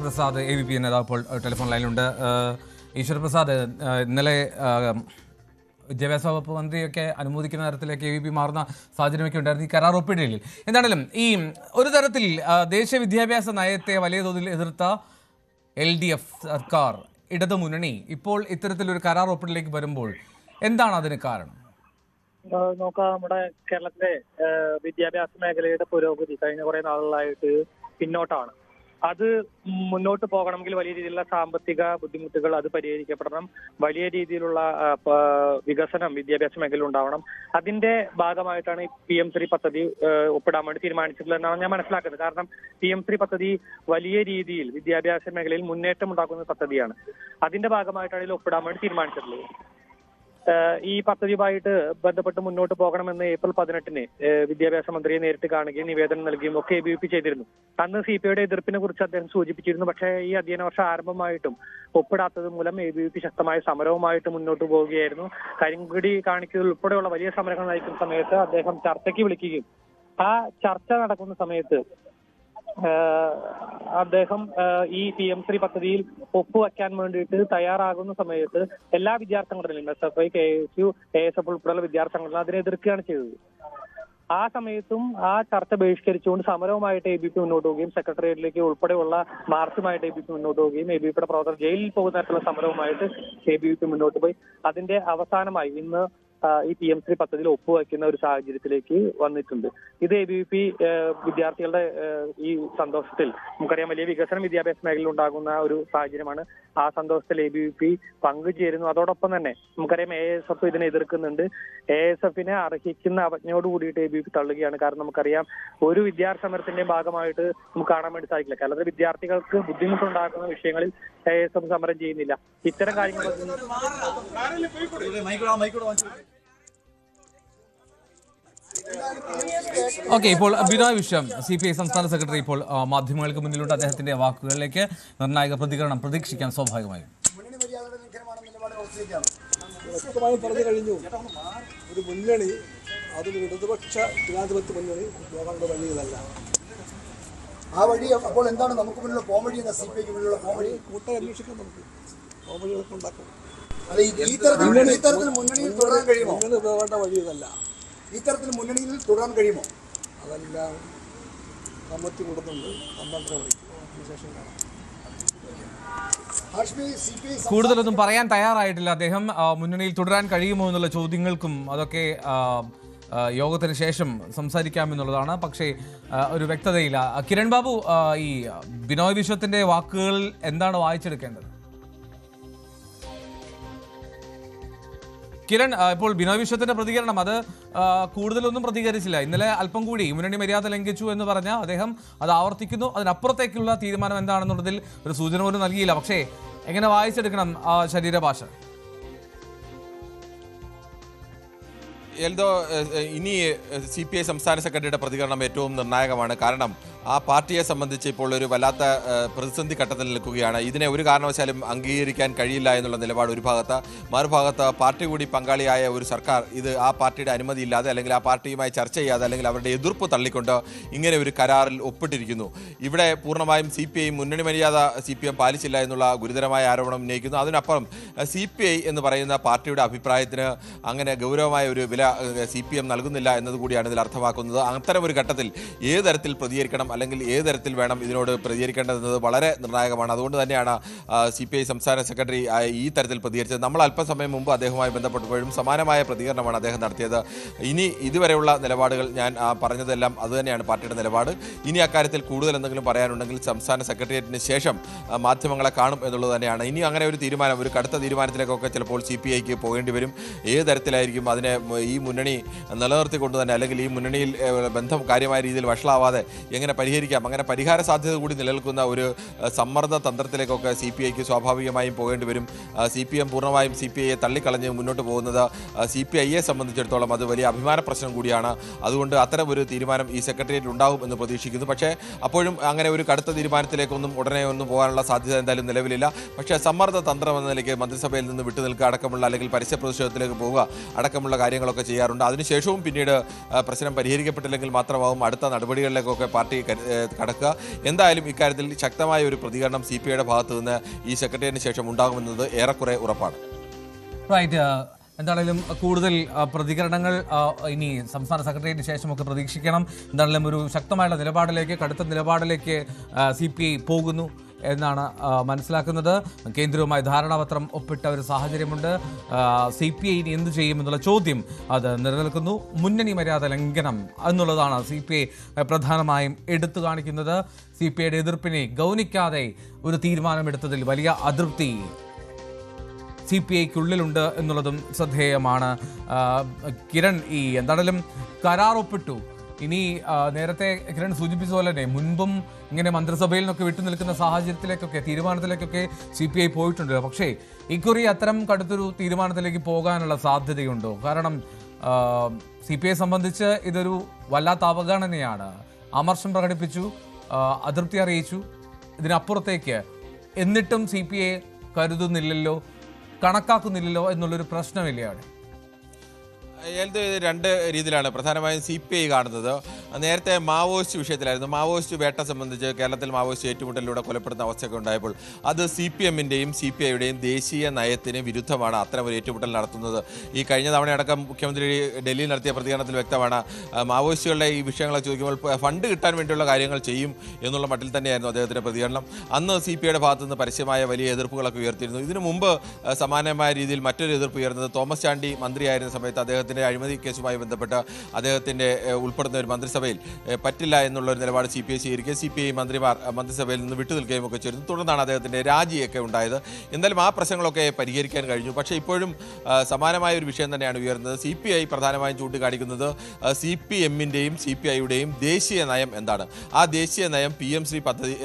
Prasad AVP നേതാവ് ഇപ്പോൾ telephone ലൈനിലുണ്ട്. Easwar Prasad, ഇന്നലെ വിദ്യാഭ്യാസ വകുപ്പ് മന്ത്രിയൊക്കെ അനുമോദിക്കുന്ന തരത്തിലേക്ക് AVP മാറുന്ന സാഹചര്യമൊക്കെ ഉണ്ടായിരുന്നു ഈ കരാർ ഒപ്പിടലിൽ. എന്താണെങ്കിലും ഈ ഒരു തരത്തിൽ ദേശീയ വിദ്യാഭ്യാസ നയത്തെ വലിയ തോതിൽ എതിർത്ത LDF സർക്കാർ, ഇടതുമുന്നണി ഇപ്പോൾ ഇത്തരത്തിലൊരു കരാർ ഒപ്പിടലിലേക്ക് വരുമ്പോൾ എന്താണ് അതിന് കാരണം? നോക്കാം, നമ്മുടെ കേരളത്തിലെ വിദ്യാഭ്യാസ മേഖലയുടെ പുരോഗതി കഴിഞ്ഞ കുറെ നാളുകളായിട്ട് പിന്നോട്ടാണ്. അത് മുന്നോട്ട് പോകണമെങ്കിൽ വലിയ രീതിയിലുള്ള സാമ്പത്തിക ബുദ്ധിമുട്ടുകൾ അത് പരിഹരിക്കപ്പെടണം. വലിയ രീതിയിലുള്ള വികസനം വിദ്യാഭ്യാസ മേഖലയിൽ ഉണ്ടാവണം. അതിന്റെ ഭാഗമായിട്ടാണ് ഈ PM3 പദ്ധതി ഒപ്പിടാൻ വേണ്ടി തീരുമാനിച്ചിട്ടുള്ളത് എന്നാണ് ഞാൻ മനസ്സിലാക്കുന്നത്. കാരണം PM3 പദ്ധതി വലിയ രീതിയിൽ വിദ്യാഭ്യാസ മേഖലയിൽ മുന്നേറ്റം ഉണ്ടാക്കുന്ന പദ്ധതിയാണ്. അതിന്റെ ഭാഗമായിട്ടാണ് ഇതിൽ ഒപ്പിടാൻ വേണ്ടി തീരുമാനിച്ചിട്ടുള്ളത്. ഈ പദ്ധതിയുമായിട്ട് ബന്ധപ്പെട്ട് മുന്നോട്ട് പോകണമെന്ന് ഏപ്രിൽ 18-ന് വിദ്യാഭ്യാസ മന്ത്രിയെ നേരിട്ട് കാണുകയും നിവേദനം നൽകുകയും ഒക്കെ ABVP ചെയ്തിരുന്നു. അന്ന് CPIയുടെ എതിർപ്പിനെ കുറിച്ച് അദ്ദേഹം സൂചിപ്പിച്ചിരുന്നു. പക്ഷേ ഈ അധ്യയന വർഷം ആരംഭമായിട്ടും ഒപ്പിടാത്തത് മൂലം ABVP ശക്തമായ സമരവുമായിട്ട് മുന്നോട്ട് പോവുകയായിരുന്നു. കരിങ്കൊടി കാണിക്കൽ ഉൾപ്പെടെയുള്ള വലിയ സമരങ്ങൾ നയിക്കുന്ന സമയത്ത് അദ്ദേഹം ചർച്ചയ്ക്ക് വിളിക്കുകയും ആ ചർച്ച നടക്കുന്ന സമയത്ത് അദ്ദേഹം ഈ PM3 പദ്ധതിയിൽ ഒപ്പുവെക്കാൻ വേണ്ടിയിട്ട് തയ്യാറാകുന്ന സമയത്ത് എല്ലാ വിദ്യാർത്ഥി സംഘടനകളും SFI, KSU, ASF ഉൾപ്പെടെയുള്ള വിദ്യാർത്ഥി സംഘടന അതിനെ എതിർക്കുകയാണ് ചെയ്തത്. ആ സമയത്തും ആ ചർച്ച ബഹിഷ്കരിച്ചുകൊണ്ട് സമരവുമായിട്ട് ABVP മുന്നോട്ട് പോവുകയും സെക്രട്ടേറിയറ്റിലേക്ക് ഉൾപ്പെടെയുള്ള മാർച്ചുമായിട്ട് ABVP മുന്നോട്ട് പോവുകയും ABVPയുടെ പ്രവർത്തകർ ജയിലിൽ പോകുന്ന തരത്തിലുള്ള സമരവുമായിട്ട് ABVP മുന്നോട്ട് പോയി. അതിന്റെ അവസാനമായി ഇന്ന് ഈ PM3 പദ്ധതിയിൽ ഒപ്പുവയ്ക്കുന്ന ഒരു സാഹചര്യത്തിലേക്ക് വന്നിട്ടുണ്ട്. ഇത് ABVP വിദ്യാർത്ഥികളുടെ ഈ സന്തോഷത്തിൽ, നമുക്കറിയാം വലിയ വികസനം വിദ്യാഭ്യാസ മേഖലയിൽ ഉണ്ടാകുന്ന ഒരു സാഹചര്യമാണ്. ആ സന്തോഷത്തിൽ ABVP പങ്കുചേരുന്നു. അതോടൊപ്പം തന്നെ നമുക്കറിയാം ASF ഇതിനെ എതിർക്കുന്നുണ്ട്. ASFനെ അർഹിക്കുന്ന അവജ്ഞയോട് കൂടിയിട്ട് ABVP തള്ളുകയാണ്. കാരണം നമുക്കറിയാം ഒരു വിദ്യാർത്ഥി സമരത്തിന്റെ ഭാഗമായിട്ട് നമുക്ക് കാണാൻ വേണ്ടി സാധിക്കില്ല. കേരളത്തിലെ വിദ്യാർത്ഥികൾക്ക് ബുദ്ധിമുട്ടുണ്ടാക്കുന്ന വിഷയങ്ങളിൽ ASF സമരം ചെയ്യുന്നില്ല. ഇത്തരം കാര്യങ്ങൾ ഓക്കെ, ഇപ്പോൾ ബിനോയ് വിശ്വം CPI സംസ്ഥാന സെക്രട്ടറി ഇപ്പോൾ മാധ്യമങ്ങൾക്ക് മുന്നിലുണ്ട്. അദ്ദേഹത്തിന്റെ വാക്കുകളിലേക്ക് നിർണായക പ്രതികരണം പ്രതീക്ഷിക്കാൻ സ്വാഭാവികമായും. പറഞ്ഞു കഴിഞ്ഞു, ഒരു മുന്നണി, അതൊരു ഇടതുപക്ഷ ജനാധിപത്യ മുന്നണി പോകേണ്ട വഴികളല്ല. ആ വഴി അപ്പോൾ എന്താണ് നമുക്ക് മുന്നിലുള്ള പോംവഴി? CPIക്ക് മുന്നിലുള്ള പോംവഴി കൂട്ടം അന്വേഷിക്കാൻ നമുക്ക് പോംവഴികളൊക്കെ ഉണ്ടാക്കും. അത് ഈ തരത്തിൽ മുന്നണിയിൽ തുടരാൻ കഴിയുമോ? മുന്നണി പോകേണ്ട വഴിയതല്ല. ഈ തരത്തിൽ മുന്നണിയിൽ തുടരാൻ കഴിയുമോ? അതെല്ലാം കമ്മിറ്റി കൊടുക്കുന്നുണ്ട്. 12 മണിക്ക് അതിനുശേഷം കാണാം. കൂടുതലൊന്നും പറയാൻ തയ്യാറായിട്ടില്ല അദ്ദേഹം. മുന്നണിയിൽ തുടരാൻ കഴിയുമോ എന്നുള്ള ചോദ്യങ്ങൾക്കും അതൊക്കെ യോഗത്തിന് ശേഷം സംസാരിക്കാമെന്നുള്ളതാണ്. പക്ഷേ ഒരു വ്യക്തതയില്ല. കിരൺ ബാബു, ഈ ബിനോയ് വിശ്വത്തിന്റെ വാക്കുകൾ എന്താണ് വായിച്ചെടുക്കേണ്ടത്? കിരൺ, ഇപ്പോൾ ബിനോയ് വിശ്വത്തിന്റെ പ്രതികരണം അത് കൂടുതലൊന്നും പ്രതികരിച്ചില്ല. ഇന്നലെ അല്പം കൂടി മുന്നണി മര്യാദ ലംഘിച്ചു എന്ന് പറഞ്ഞ അദ്ദേഹം അത് ആവർത്തിക്കുന്നു. അതിനപ്പുറത്തേക്കുള്ള തീരുമാനം എന്താണെന്നുള്ളതിൽ ഒരു സൂചന പോലും നൽകിയില്ല. പക്ഷേ എങ്ങനെ വായിച്ചെടുക്കണം ശരീരഭാഷ? എൽദോ, ഇനി CPI സംസ്ഥാന സെക്രട്ടറിയുടെ പ്രതികരണം ഏറ്റവും നിർണായകമാണ്. കാരണം ആ പാർട്ടിയെ സംബന്ധിച്ച് ഇപ്പോൾ ഒരു വല്ലാത്ത പ്രതിസന്ധി ഘട്ടത്തിൽ നിൽക്കുകയാണ്. ഇതിനെ ഒരു കാരണവശാലും അംഗീകരിക്കാൻ കഴിയില്ല എന്നുള്ള നിലപാട് ഒരു ഭാഗത്ത്. മറുഭാഗത്ത് പാർട്ടി കൂടി പങ്കാളിയായ ഒരു സർക്കാർ ഇത് ആ പാർട്ടിയുടെ അനുമതിയില്ലാതെ അല്ലെങ്കിൽ ആ പാർട്ടിയുമായി ചർച്ച ചെയ്യാതെ അല്ലെങ്കിൽ അവരുടെ എതിർപ്പ് തള്ളിക്കൊണ്ട് ഇങ്ങനെ ഒരു കരാറിൽ ഒപ്പിട്ടിരിക്കുന്നു. ഇവിടെ പൂർണ്ണമായും CPI മുന്നണി മര്യാദ CPM പാലിച്ചില്ല എന്നുള്ള ഗുരുതരമായ ആരോപണം ഉന്നയിക്കുന്നു. അതിനപ്പുറം CPI എന്ന് പറയുന്ന പാർട്ടിയുടെ അഭിപ്രായത്തിന് അങ്ങനെ ഗൗരവമായ ഒരു വില CPM നൽകുന്നില്ല എന്നതുകൂടിയാണ് ഇതിൽ അർത്ഥമാക്കുന്നത്. അത്തരം ഒരു ഘട്ടത്തിൽ ഏത് തരത്തിൽ പ്രതികരിക്കണം അല്ലെങ്കിൽ ഏത് തരത്തിൽ വേണം ഇതിനോട് പ്രതികരിക്കേണ്ടതെന്നത് വളരെ നിർണായകമാണ്. അതുകൊണ്ട് തന്നെയാണ് CPI സംസ്ഥാന സെക്രട്ടറി ഈ തരത്തിൽ പ്രതികരിച്ചത്. നമ്മൾ അല്പസമയം മുമ്പ് അദ്ദേഹവുമായി ബന്ധപ്പെട്ടപ്പോഴും സമാനമായ പ്രതികരണമാണ് അദ്ദേഹം നടത്തിയത്. ഇനി ഇതുവരെയുള്ള നിലപാടുകൾ ഞാൻ പറഞ്ഞതെല്ലാം അതുതന്നെയാണ് പാർട്ടിയുടെ നിലപാട്. ഇനി അക്കാര്യത്തിൽ കൂടുതൽ എന്തെങ്കിലും പറയാനുണ്ടെങ്കിൽ സംസ്ഥാന സെക്രട്ടേറിയറ്റിന് ശേഷം മാധ്യമങ്ങളെ കാണും എന്നുള്ളത് തന്നെയാണ്. ഇനി അങ്ങനെ ഒരു തീരുമാനം, ഒരു കടുത്ത തീരുമാനത്തിലേക്കൊക്കെ ചിലപ്പോൾ CPIക്ക് പോകേണ്ടി വരും. ഏത് തരത്തിലായിരിക്കും അതിനെ ഈ മുന്നണി നിലനിർത്തിക്കൊണ്ട് തന്നെ അല്ലെങ്കിൽ ഈ മുന്നണിയിൽ ബന്ധം കാര്യമായ രീതിയിൽ വഷളാവാതെ എങ്ങനെ പരിഹരിക്കാം, അങ്ങനെ പരിഹാര സാധ്യത കൂടി നിലനിൽക്കുന്ന ഒരു സമ്മർദ്ദ തന്ത്രത്തിലേക്കൊക്കെ CPIക്ക് സ്വാഭാവികമായും പോകേണ്ടി വരും. CPM പൂർണ്ണമായും CPIയെ തള്ളിക്കളഞ്ഞ് മുന്നോട്ട് പോകുന്നത് CPIയെ സംബന്ധിച്ചിടത്തോളം അത് വലിയ അഭിമാന പ്രശ്നം കൂടിയാണ്. അതുകൊണ്ട് അത്തരം ഒരു തീരുമാനം ഈ സെക്രട്ടേറിയറ്റ് ഉണ്ടാവും എന്ന് പ്രതീക്ഷിക്കുന്നു. പക്ഷേ അപ്പോഴും അങ്ങനെ ഒരു കടുത്ത തീരുമാനത്തിലേക്കൊന്നും ഉടനെ ഒന്നും പോകാനുള്ള സാധ്യത എന്തായാലും നിലവിലില്ല. പക്ഷേ സമ്മർദ്ദ തന്ത്രം എന്ന നിലയ്ക്ക് മന്ത്രിസഭയിൽ നിന്ന് വിട്ടുനിൽക്കുക അടക്കമുള്ള അല്ലെങ്കിൽ പരസ്യ പ്രതിഷേധത്തിലേക്ക് പോവുക അടക്കമുള്ള കാര്യങ്ങളൊക്കെ ചെയ്യാറുണ്ട്. അതിനുശേഷവും പിന്നീട് പ്രശ്നം പരിഹരിക്കപ്പെട്ടില്ലെങ്കിൽ മാത്രമാവും അടുത്ത നടപടികളിലേക്കൊക്കെ പാർട്ടി കടക്കുക. എന്തായാലും ഇക്കാര്യത്തിൽ ശക്തമായ ഒരു പ്രതികരണം CPIയുടെ ഭാഗത്തു നിന്ന് ഈ സെക്രട്ടേറിയറ്റിന് ശേഷം ഉണ്ടാകുമെന്നത് ഏറെക്കുറെ ഉറപ്പാണ്. റൈറ്റ്. എന്താണെങ്കിലും കൂടുതൽ പ്രതികരണങ്ങൾ ഇനി സംസ്ഥാന സെക്രട്ടേറിയറ്റിന് ശേഷമൊക്കെ പ്രതീക്ഷിക്കണം. എന്താണെങ്കിലും ഒരു ശക്തമായുള്ള നിലപാടിലേക്ക്, കടുത്ത നിലപാടിലേക്ക് CPI പോകുന്നു എന്നാണ് മനസ്സിലാക്കുന്നത്. കേന്ദ്രവുമായി ധാരണാപത്രം ഒപ്പിട്ട ഒരു സാഹചര്യമുണ്ട്. CPI ഇനി എന്തു ചെയ്യുമെന്നുള്ള ചോദ്യം അത് നിലനിൽക്കുന്നു. മുന്നണി മര്യാദ ലംഘനം എന്നുള്ളതാണ് CPI പ്രധാനമായും എടുത്തു കാണിക്കുന്നത്. CPIയുടെ എതിർപ്പിനെ ഗൗനിക്കാതെ ഒരു തീരുമാനമെടുത്തതിൽ വലിയ അതൃപ്തി CPIക്കുള്ളിലുണ്ട് എന്നുള്ളതും ശ്രദ്ധേയമാണ്. കിരൺ, എന്താണെങ്കിലും കരാർ ഒപ്പിട്ടു. ഇനി നേരത്തെ കിരൺ സൂചിപ്പിച്ച പോലെ തന്നെ മുൻപും ഇങ്ങനെ മന്ത്രിസഭയിൽ നിന്നൊക്കെ വിട്ടുനിൽക്കുന്ന സാഹചര്യത്തിലേക്കൊക്കെ, തീരുമാനത്തിലേക്കൊക്കെ CPI പോയിട്ടുണ്ട്. പക്ഷേ ഇക്കുറി അത്തരം കടുത്തൊരു തീരുമാനത്തിലേക്ക് പോകാനുള്ള സാധ്യതയുണ്ടോ? കാരണം CPI സംബന്ധിച്ച് ഇതൊരു വല്ലാത്ത അവഗണനയാണ്. അമർഷം പ്രകടിപ്പിച്ചു, അതൃപ്തി അറിയിച്ചു. ഇതിനപ്പുറത്തേക്ക് എന്നിട്ടും CPI കരുതുന്നില്ലല്ലോ, കണക്കാക്കുന്നില്ലല്ലോ എന്നുള്ളൊരു പ്രശ്നമില്ലേ അവിടെ? രണ്ട് രീതിയിലാണ് പ്രധാനമായും CPI കാണുന്നത്. നേരത്തെ മാവോയിസ്റ്റ് വിഷയത്തിലായിരുന്നു. മാവോയിസ്റ്റ് വേട്ട സംബന്ധിച്ച് കേരളത്തിൽ മാവോയിസ്റ്റ് ഏറ്റുമുട്ടലിലൂടെ കൊലപ്പെടുന്ന അവസ്ഥയൊക്കെ ഉണ്ടായപ്പോൾ അത് CPMൻ്റെയും CPIയുടെയും ദേശീയ നയത്തിന് വിരുദ്ധമാണ് അത്തരം ഒരു ഏറ്റുമുട്ടൽ നടത്തുന്നത്. ഈ കഴിഞ്ഞ തവണയടക്കം മുഖ്യമന്ത്രി ഡൽഹിയിൽ നടത്തിയ പ്രതികരണത്തിൽ വ്യക്തമാണ്. മാവോയിസ്റ്റുകളുടെ ഈ വിഷയങ്ങളെ ചോദിക്കുമ്പോൾ ഫണ്ട് കിട്ടാൻ വേണ്ടിയുള്ള കാര്യങ്ങൾ ചെയ്യും എന്നുള്ള മട്ടിൽ തന്നെയായിരുന്നു അദ്ദേഹത്തിൻ്റെ പ്രതികരണം. അന്ന് CPIയുടെ ഭാഗത്തു നിന്ന് പരസ്യമായ വലിയ എതിർപ്പുകളൊക്കെ ഉയർത്തിയിരുന്നു. ഇതിനു മുമ്പ് സമാനമായ രീതിയിൽ മറ്റൊരു എതിർപ്പ് ഉയർന്നത് തോമസ് ചാണ്ടി മന്ത്രിയായിരുന്ന സമയത്ത് അദ്ദേഹത്തിൻ്റെ അഴിമതി കേസുമായി ബന്ധപ്പെട്ട് അദ്ദേഹത്തിൻ്റെ ഉൾപ്പെടുന്ന ഒരു മന്ത്രിസഭയിൽ പറ്റില്ല എന്നുള്ള ഒരു നിലപാട് CPI സ്വീകരിക്കുക, CPI മന്ത്രിമാർ മന്ത്രിസഭയിൽ നിന്ന് വിട്ടുനിൽക്കുകയും ഒക്കെ ചെയ്തു. തുടർന്നാണ് അദ്ദേഹത്തിൻ്റെ രാജിയൊക്കെ ഉണ്ടായത്. എന്തായാലും ആ പ്രശ്നങ്ങളൊക്കെ പരിഹരിക്കാൻ കഴിഞ്ഞു. പക്ഷേ ഇപ്പോഴും സമാനമായ ഒരു വിഷയം തന്നെയാണ് ഉയർന്നത്. CPI പ്രധാനമായും ചൂണ്ടിക്കാണിക്കുന്നത് CPMൻ്റെയും CPIയുടെയും ദേശീയ നയം എന്താണ്. ആ ദേശീയ നയം PMC പദ്ധതി,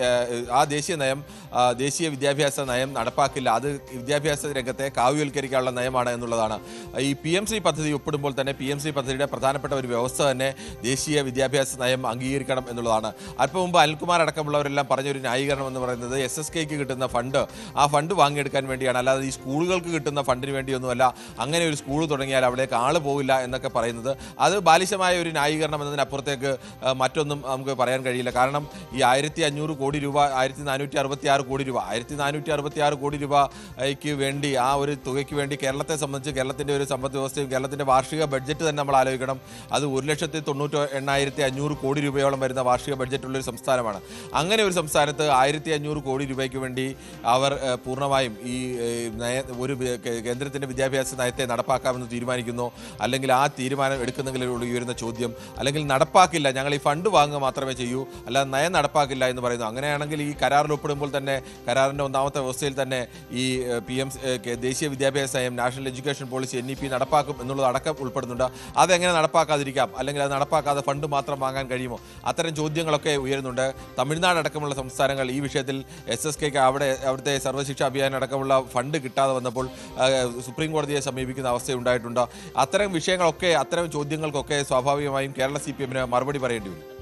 ആ ദേശീയ നയം ദേശീയ വിദ്യാഭ്യാസ നയം നടപ്പാക്കില്ല. അത് വിദ്യാഭ്യാസ രംഗത്തെ കാവ്യവൽക്കരിക്കാനുള്ള നയമാണ് എന്നുള്ളതാണ്. ഈ PMC പദ്ധതി ഒപ്പിടുമ്പോൾ തന്നെ PMC പദ്ധതിയുടെ പ്രധാനപ്പെട്ട ഒരു വ്യവസ്ഥ തന്നെ ദേശീയ വിദ്യാഭ്യാസ നയം അംഗീകരിക്കണം എന്നുള്ളതാണ്. അല്പം മുമ്പ് അനിൽകുമാർ അടക്കമുള്ളവരെല്ലാം പറഞ്ഞൊരു ന്യായീകരണം എന്ന് പറയുന്നത് SSKക്ക് കിട്ടുന്ന ഫണ്ട്, ആ ഫണ്ട് വാങ്ങിയെടുക്കാൻ വേണ്ടിയാണ്, അല്ലാതെ ഈ സ്കൂളുകൾക്ക് കിട്ടുന്ന ഫണ്ടിന് വേണ്ടിയൊന്നുമല്ല. അങ്ങനെ ഒരു സ്കൂൾ തുടങ്ങിയാൽ അവിടേക്ക് ആൾ പോകില്ല എന്നൊക്കെ പറയുന്നത് അത് ബാലിശമായ ഒരു ന്യായീകരണം എന്നതിനപ്പുറത്തേക്ക് മറ്റൊന്നും നമുക്ക് പറയാൻ കഴിയില്ല. കാരണം ഈ 1500 കോടി രൂപ, 1466 കോടി രൂപ, 1466 കോടി രൂപയ്ക്ക് വേണ്ടി, ആ ഒരു തുകയ്ക്ക് വേണ്ടി കേരളത്തെ സംബന്ധിച്ച്, കേരളത്തിൻ്റെ ഒരു സമ്പദ് വ്യവസ്ഥയും കേരളത്തിൻ്റെ വാർഷിക ബഡ്ജറ്റ് തന്നെ നമ്മൾ ആലോചിക്കണം. അത് 1,98,500 കോടി രൂപയോളം വരുന്ന വാർഷിക ബഡ്ജറ്റുള്ളൊരു സംസ്ഥാനമാണ്. അങ്ങനെ ഒരു സംസ്ഥാനത്ത് 1500 കോടി രൂപയ്ക്ക് വേണ്ടി അവർ പൂർണ്ണമായും ഈ ഒരു കേന്ദ്രത്തിൻ്റെ വിദ്യാഭ്യാസ നയത്തെ നടപ്പാക്കാമെന്ന് തീരുമാനിക്കുന്നു. അല്ലെങ്കിൽ ആ തീരുമാനം എടുക്കുന്നെങ്കിലും ഉയരുന്ന ചോദ്യം, അല്ലെങ്കിൽ നടപ്പാക്കില്ല, ഞങ്ങൾ ഈ ഫണ്ട് വാങ്ങുക മാത്രമേ ചെയ്യൂ, അല്ലാതെ നയം നടപ്പാക്കില്ല എന്ന് പറയുന്നു. അങ്ങനെയാണെങ്കിൽ ഈ കരാറിൽ ഒപ്പിടുമ്പോൾ തന്നെ കരാറിൻ്റെ ഒന്നാമത്തെ വ്യവസ്ഥയിൽ തന്നെ ഈ ദേശീയ വിദ്യാഭ്യാസ നയം, നാഷണൽ എഡ്യൂക്കേഷൻ പോളിസി, NEP നടപ്പാക്കും എന്നുള്ളത് അടക്കം ഉൾപ്പെടുന്നുണ്ട്. അതെങ്ങനെ നടപ്പാക്കാതിരിക്കാം? അല്ലെങ്കിൽ അത് നടപ്പാക്കാതെ ഫണ്ട് മാത്രം വാങ്ങാൻ കഴിയുമോ? അത്തരം ചോദ്യങ്ങളൊക്കെ ഉയരുന്നുണ്ട്. തമിഴ്നാട് അടക്കമുള്ള സംസ്ഥാനങ്ങൾ ഈ വിഷയത്തിൽ SSKക്ക് അവിടുത്തെ സർവ്വശിക്ഷ അഭിയാൻ അടക്കമുള്ള ഫണ്ട് കിട്ടാതെ വന്നപ്പോൾ സുപ്രീം കോടതിയെ സമീപിക്കുന്ന അവസ്ഥയുണ്ടായിട്ടുണ്ട്. അത്തരം വിഷയങ്ങളൊക്കെ, അത്തരം ചോദ്യങ്ങൾക്കൊക്കെ സ്വാഭാവികമായും കേരള CPMന് മറുപടി പറയേണ്ടി വരും.